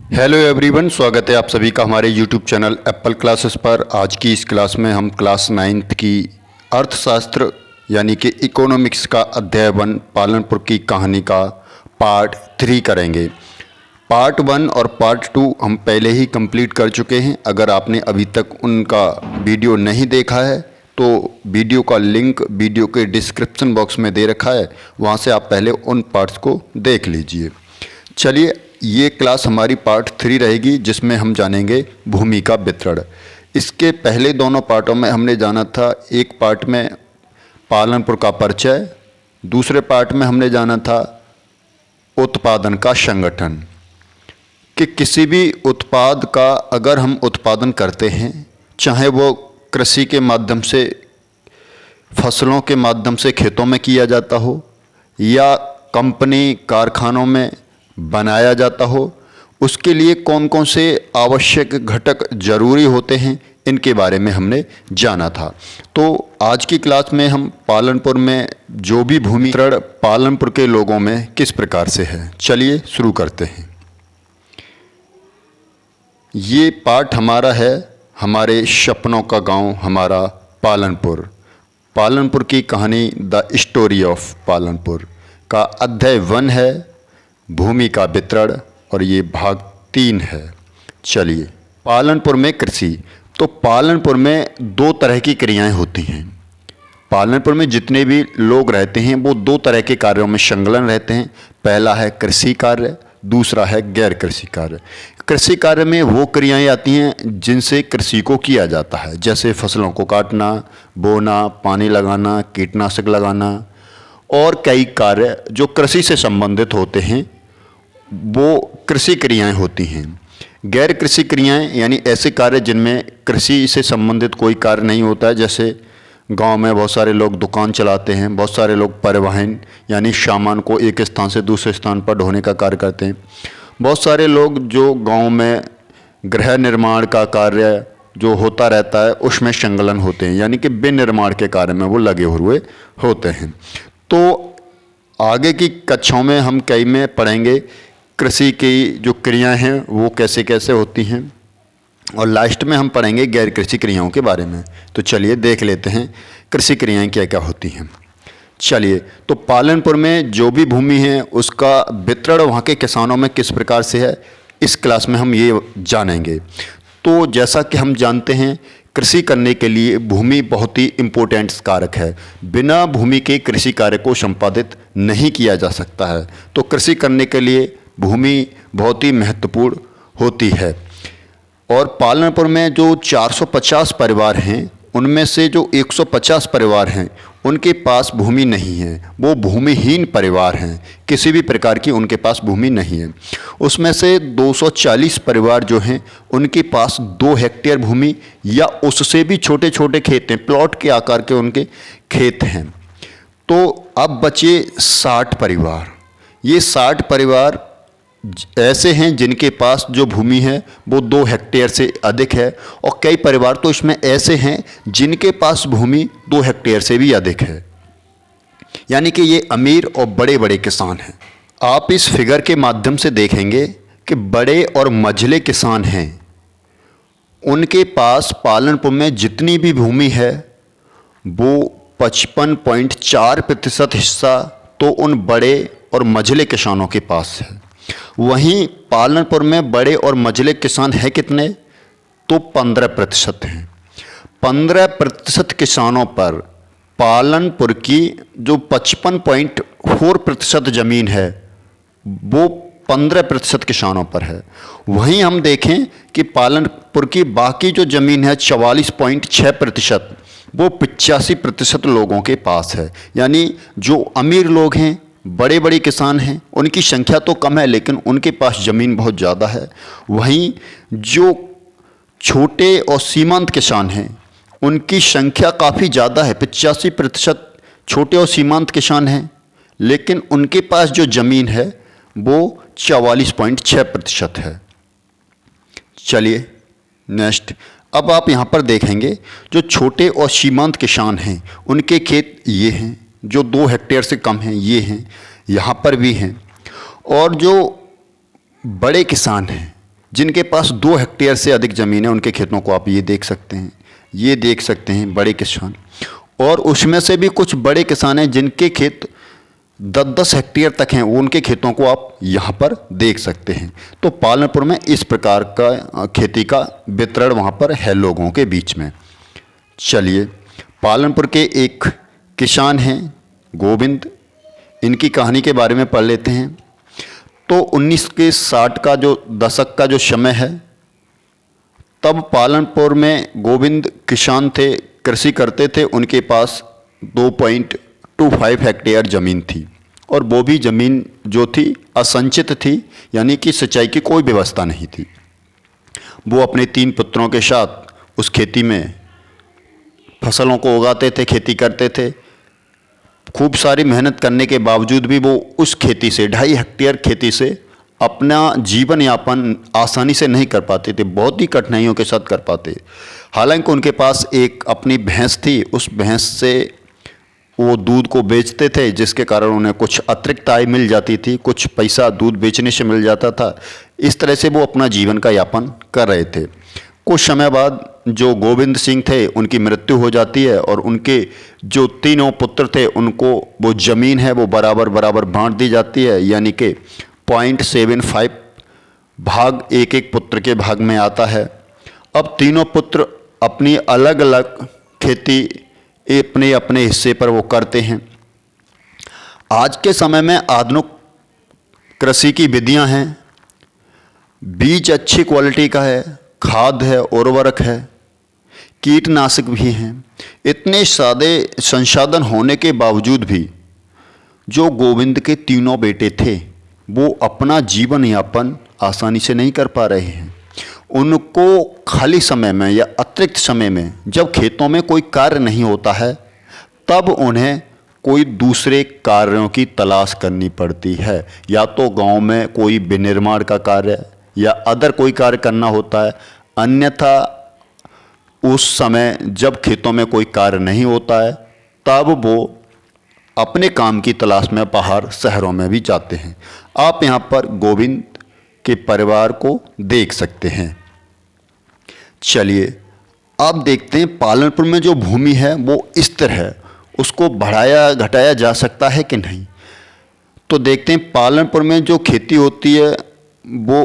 Hello everyone, स्वागत है आप सभी का हमारे यूट्यूब चैनल एप्पल क्लासेस पर। आज की इस क्लास में हम क्लास 9th की अर्थशास्त्र यानी कि इकोनॉमिक्स का अध्याय 1 पालनपुर की कहानी का पार्ट 3 करेंगे। पार्ट 1 और पार्ट 2 हम पहले ही कंप्लीट कर चुके हैं। अगर आपने अभी तक उनका वीडियो नहीं देखा है तो वीडियो का लिंक वीडियो के डिस्क्रिप्शन बॉक्स में दे रखा है, वहाँ से आप पहले उन पार्ट्स को देख लीजिए। चलिए, ये क्लास हमारी पार्ट 3 रहेगी जिसमें हम जानेंगे भूमि का वितरण। इसके पहले दोनों पार्टों में हमने जाना था, एक पार्ट में पालनपुर का परिचय, दूसरे पार्ट में हमने जाना था उत्पादन का संगठन। कि किसी भी उत्पाद का अगर हम उत्पादन करते हैं, चाहे वो कृषि के माध्यम से, फसलों के माध्यम से खेतों में किया जाता हो या कंपनी कारखानों में बनाया जाता हो, उसके लिए कौन कौन से आवश्यक घटक जरूरी होते हैं, इनके बारे में हमने जाना था। तो आज की क्लास में हम पालनपुर में जो भी भूमि वितरण पालनपुर के लोगों में किस प्रकार से है, चलिए शुरू करते हैं। ये पार्ट हमारा है हमारे सपनों का गांव हमारा पालनपुर। पालनपुर की कहानी द स्टोरी ऑफ पालनपुर का अध्याय 1 है भूमि का वितरण, और ये भाग 3 है। चलिए, पालनपुर में कृषि। तो पालनपुर में 2 तरह की क्रियाएं होती हैं। पालनपुर में जितने भी लोग रहते हैं वो 2 तरह के कार्यों में संलग्न रहते हैं। पहला है कृषि कार्य, दूसरा है गैर कृषि कार्य। कृषि कार्य में वो क्रियाएं आती हैं जिनसे कृषि को किया जाता है, जैसे फसलों को काटना, बोना, पानी लगाना, कीटनाशक लगाना, और कई कार्य जो कृषि से संबंधित होते हैं वो कृषि क्रियाएं होती हैं। गैर कृषि क्रियाएं यानी ऐसे कार्य जिनमें कृषि से संबंधित कोई कार्य नहीं होता है। जैसे गांव में बहुत सारे लोग दुकान चलाते हैं, बहुत सारे लोग परिवहन यानी सामान को एक स्थान से दूसरे स्थान पर ढोने का कार्य करते हैं, बहुत सारे लोग जो गांव में गृह निर्माण का कार्य जो होता रहता है उसमें संलग्न होते हैं, यानी कि विनिर्माण के कार्य में वो लगे हुए होते हैं। तो आगे की कक्षाओं में हम कई में पढ़ेंगे कृषि की जो क्रियाएं हैं वो कैसे कैसे होती हैं, और लास्ट में हम पढ़ेंगे गैर कृषि क्रियाओं के बारे में। तो चलिए देख लेते हैं कृषि क्रियाएं क्या क्या होती हैं। चलिए, तो पालनपुर में जो भी भूमि है उसका वितरण वहाँ के किसानों में किस प्रकार से है, इस क्लास में हम ये जानेंगे। तो जैसा कि हम जानते हैं, कृषि करने के लिए भूमि बहुत ही इम्पोर्टेंट कारक है। बिना भूमि के कृषि कार्य को संपादित नहीं किया जा सकता है। तो कृषि करने के लिए भूमि बहुत ही महत्वपूर्ण होती है। और पालनपुर में जो 450 परिवार हैं उनमें से जो 150 परिवार हैं उनके पास भूमि नहीं है, वो भूमिहीन परिवार हैं, किसी भी प्रकार की उनके पास भूमि नहीं है। उसमें से 240 परिवार जो हैं उनके पास 2 हेक्टेयर भूमि या उससे भी छोटे छोटे खेत हैं, प्लॉट के आकार के उनके खेत हैं। तो अब बचे 60 परिवार। ये 60 परिवार ऐसे हैं जिनके पास जो भूमि है वो 2 हेक्टेयर से अधिक है, और कई परिवार तो इसमें ऐसे हैं जिनके पास भूमि 2 हेक्टेयर से भी अधिक है, यानी कि ये अमीर और बड़े बड़े किसान हैं। आप इस फिगर के माध्यम से देखेंगे कि बड़े और मझले किसान हैं, उनके पास पालनपुर में जितनी भी भूमि है वो 55.4% हिस्सा तो उन बड़े और मझले किसानों के पास है। वहीं पालनपुर में बड़े और मझले किसान हैं कितने, तो 15% हैं। 15% किसानों पर पालनपुर की जो 55.4% ज़मीन है वो 15% किसानों पर है। वहीं हम देखें कि पालनपुर की बाकी जो ज़मीन है 44.6% वो 85% लोगों के पास है। यानी जो अमीर लोग हैं, बड़े बड़े किसान हैं, उनकी संख्या तो कम है लेकिन उनके पास ज़मीन बहुत ज़्यादा है। वहीं जो छोटे और सीमांत किसान हैं उनकी संख्या काफ़ी ज़्यादा है, 85% छोटे और सीमांत किसान हैं, लेकिन उनके पास जो ज़मीन है वो 44.6% है। चलिए नेक्स्ट, अब आप यहाँ पर देखेंगे जो छोटे और सीमांत किसान हैं उनके खेत ये हैं, जो 2 हेक्टेयर से कम हैं ये हैं, यहाँ पर भी हैं। और जो बड़े किसान हैं जिनके पास 2 हेक्टेयर से अधिक ज़मीन है उनके खेतों को आप ये देख सकते हैं, ये देख सकते हैं बड़े किसान। और उसमें से भी कुछ बड़े किसान हैं जिनके खेत 10-10 हेक्टेयर तक हैं, वो उनके खेतों को आप यहाँ पर देख सकते हैं। तो पालनपुर में इस प्रकार का खेती का वितरण वहाँ पर है लोगों के बीच में। चलिए, पालनपुर के एक किसान हैं गोविंद, इनकी कहानी के बारे में पढ़ लेते हैं। तो 1960 का जो दशक का जो समय है, तब पालनपुर में गोविंद किसान थे, कृषि करते थे। उनके पास 2.25 हेक्टेयर ज़मीन थी और वो भी ज़मीन जो थी असंचित थी, यानी कि सिंचाई की कोई व्यवस्था नहीं थी। वो अपने 3 पुत्रों के साथ उस खेती में फसलों को उगाते थे, खेती करते थे। खूब सारी मेहनत करने के बावजूद भी वो उस खेती से 2.5 हेक्टेयर खेती से अपना जीवन यापन आसानी से नहीं कर पाते थे, बहुत ही कठिनाइयों के साथ कर पाते। हालांकि उनके पास एक अपनी भैंस थी, उस भैंस से वो दूध को बेचते थे, जिसके कारण उन्हें कुछ अतिरिक्त आय मिल जाती थी, कुछ पैसा दूध बेचने से मिल जाता था। इस तरह से वो अपना जीवन का यापन कर रहे थे। कुछ समय बाद जो गोविंद सिंह थे उनकी मृत्यु हो जाती है और उनके जो 3 पुत्र थे उनको वो ज़मीन है वो बराबर बराबर बांट दी जाती है, यानी कि 0.75 भाग एक पुत्र के भाग में आता है। अब 3 पुत्र अपनी अलग अलग खेती अपने अपने हिस्से पर वो करते हैं। आज के समय में आधुनिक कृषि की विधियां हैं, बीज अच्छी क्वालिटी का है, खाद है, उर्वरक है, कीटनाशक भी हैं। इतने सादे संसाधन होने के बावजूद भी जो गोविंद के 3 बेटे थे वो अपना जीवन यापन आसानी से नहीं कर पा रहे हैं। उनको खाली समय में या अतिरिक्त समय में जब खेतों में कोई कार्य नहीं होता है तब उन्हें कोई दूसरे कार्यों की तलाश करनी पड़ती है। या तो गांव में कोई विनिर्माण का कार्य या अदर कोई कार्य करना होता है, अन्यथा उस समय जब खेतों में कोई कार्य नहीं होता है तब वो अपने काम की तलाश में बाहर शहरों में भी जाते हैं। आप यहाँ पर गोविंद के परिवार को देख सकते हैं। चलिए अब देखते हैं पालनपुर में जो भूमि है वो स्थिर है, उसको बढ़ाया घटाया जा सकता है कि नहीं। तो देखते हैं पालनपुर में जो खेती होती है वो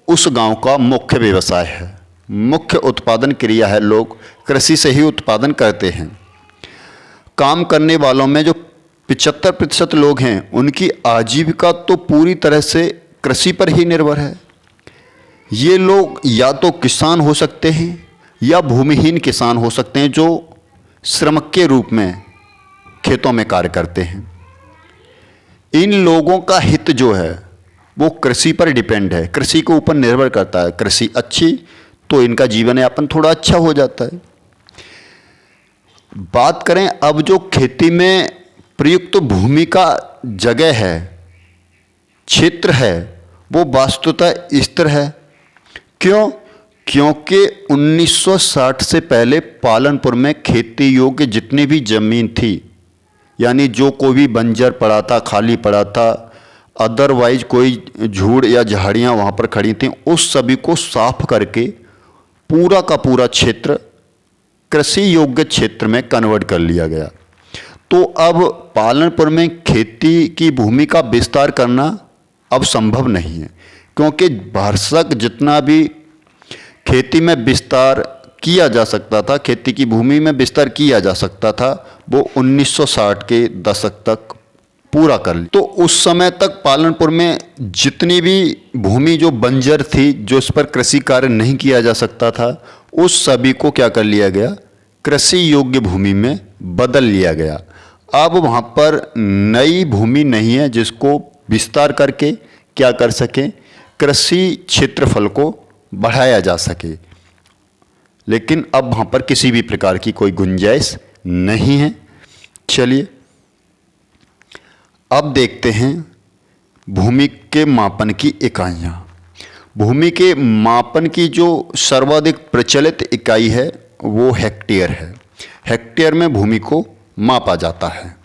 उस गांव का मुख्य व्यवसाय है, मुख्य उत्पादन क्रिया है। लोग कृषि से ही उत्पादन करते हैं। काम करने वालों में जो 75% लोग हैं उनकी आजीविका तो पूरी तरह से कृषि पर ही निर्भर है। ये लोग या तो किसान हो सकते हैं या भूमिहीन किसान हो सकते हैं जो श्रमिक के रूप में खेतों में कार्य करते हैं। इन लोगों का हित जो है वो कृषि पर डिपेंड है, कृषि के ऊपर निर्भर करता है। कृषि अच्छी तो इनका जीवन यापन थोड़ा अच्छा हो जाता है। बात करें अब जो खेती में प्रयुक्त भूमि का जगह है, क्षेत्र है, वो वास्तुतः स्थिर है। क्यों? क्योंकि 1960 से पहले पालनपुर में खेती योग्य जितनी भी ज़मीन थी, यानी जो कोई भी बंजर पड़ा था, खाली पड़ा था, अदरवाइज कोई झूड़ या झाड़ियाँ वहाँ पर खड़ी थीं, उस सभी को साफ करके पूरा का पूरा क्षेत्र कृषि योग्य क्षेत्र में कन्वर्ट कर लिया गया। तो अब पालनपुर में खेती की भूमि का विस्तार करना अब संभव नहीं है, क्योंकि भरसक जितना भी खेती में विस्तार किया जा सकता था, खेती की भूमि में विस्तार किया जा सकता था, वो 1960 के दशक तक पूरा कर ली। तो उस समय तक पालनपुर में जितनी भी भूमि जो बंजर थी, जो इस पर कृषि कार्य नहीं किया जा सकता था, उस सभी को क्या कर लिया गया, कृषि योग्य भूमि में बदल लिया गया। अब वहाँ पर नई भूमि नहीं है जिसको विस्तार करके क्या कर सकें, कृषि क्षेत्रफल को बढ़ाया जा सके। लेकिन अब वहाँ पर किसी भी प्रकार की कोई गुंजाइश नहीं है। चलिए अब देखते हैं भूमि के मापन की इकाइयाँ। भूमि के मापन की जो सर्वाधिक प्रचलित इकाई है वो हेक्टेयर है। हेक्टेयर में भूमि को मापा जाता है।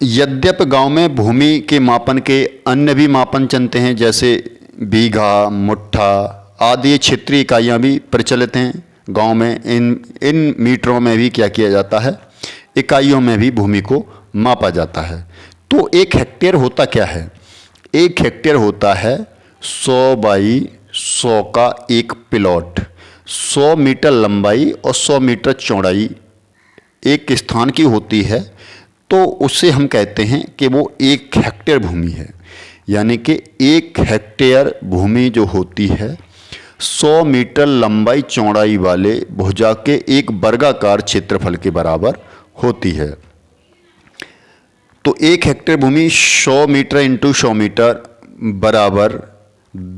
यद्यपि गांव में भूमि के मापन के अन्य भी मापन चलते हैं, जैसे बीघा, मुट्ठा आदि क्षेत्रीय इकाइयाँ भी प्रचलित हैं गांव में। इन मीटरों में भी क्या किया जाता है, इकाइयों में भी भूमि को मापा जाता है। तो 1 हेक्टेयर होता क्या है? 1 हेक्टेयर होता है 100 बाई 100 का एक प्लॉट। 100 मीटर लंबाई और 100 मीटर चौड़ाई एक स्थान की होती है, तो उससे हम कहते हैं कि वो 1 हेक्टेयर भूमि है। यानी कि 1 हेक्टेयर भूमि जो होती है 100 मीटर लंबाई चौड़ाई वाले भुजा के एक वर्गाकार क्षेत्रफल के बराबर होती है। तो 1 हेक्टेयर भूमि 100 मीटर इंटू 100 मीटर बराबर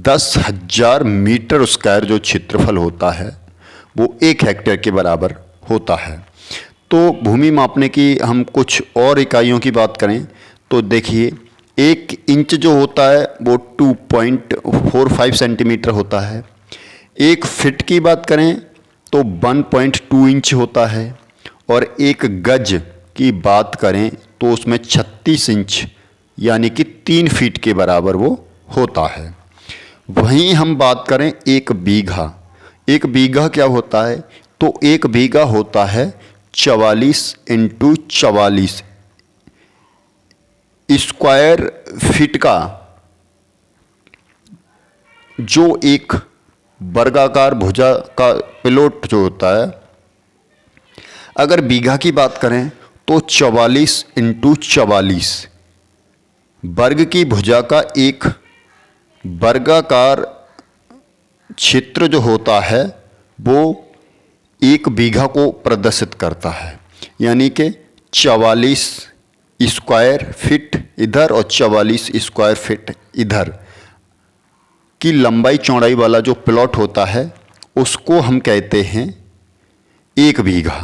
10,000 मीटर स्क्वायर जो क्षेत्रफल होता है वो 1 हेक्टेयर के बराबर होता है। तो भूमि मापने की हम कुछ और इकाइयों की बात करें तो देखिए, 1 इंच जो होता है वो 2.45 सेंटीमीटर होता है। 1 फिट की बात करें तो 1.2 इंच होता है। और 1 गज की बात करें तो उसमें 36 इंच यानी कि 3 फीट के बराबर वो होता है। वहीं हम बात करें 1 बीघा। 1 बीघा क्या होता है? तो 1 बीघा होता है 44 इंटू 44 स्क्वायर फीट का जो एक वर्गाकार भुजा का प्लॉट जो होता है। अगर बीघा की बात करें तो 44 इंटू 44 वर्ग की भुजा का एक वर्गाकार क्षेत्र जो होता है वो 1 बीघा को प्रदर्शित करता है। यानी कि 44 स्क्वायर फीट इधर और 44 स्क्वायर फीट इधर की लंबाई चौड़ाई वाला जो प्लॉट होता है उसको हम कहते हैं 1 बीघा।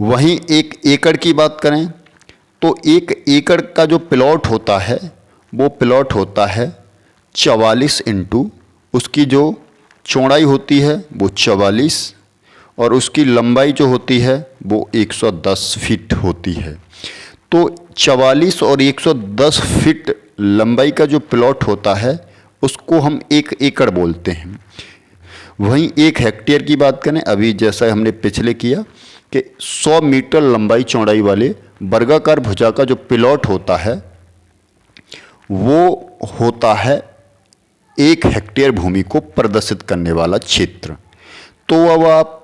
वहीं 1 एकड़ की बात करें तो 1 एकड़ का जो प्लॉट होता है वो प्लॉट होता है 44 इंटू उसकी जो चौड़ाई होती है वो 44 और उसकी लंबाई जो होती है वो 110 फीट होती है। तो 44 और 110 फीट लंबाई का जो प्लॉट होता है उसको हम 1 एकड़ बोलते हैं। वहीं 1 हेक्टेयर की बात करें, अभी जैसा हमने पिछले किया कि 100 मीटर लंबाई चौड़ाई वाले वर्गाकार भुजा का जो प्लॉट होता है वो होता है 1 हेक्टेयर भूमि को प्रदर्शित करने वाला क्षेत्र। तो अब आप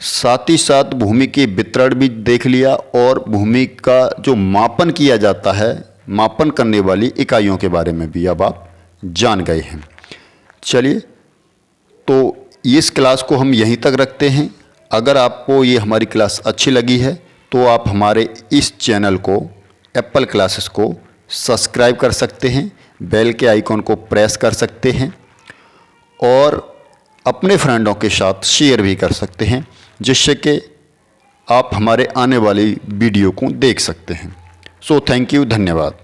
साथ ही साथ भूमि के वितरण भी देख लिया और भूमि का जो मापन किया जाता है, मापन करने वाली इकाइयों के बारे में भी अब आप जान गए हैं। चलिए, तो इस क्लास को हम यहीं तक रखते हैं। अगर आपको ये हमारी क्लास अच्छी लगी है तो आप हमारे इस चैनल को एप्पल क्लासेस को सब्सक्राइब कर सकते हैं, बेल के आइकॉन को प्रेस कर सकते हैं और अपने फ्रेंडों के साथ शेयर भी कर सकते हैं, जिससे कि आप हमारे आने वाली वीडियो को देख सकते हैं। सो थैंक यू, धन्यवाद।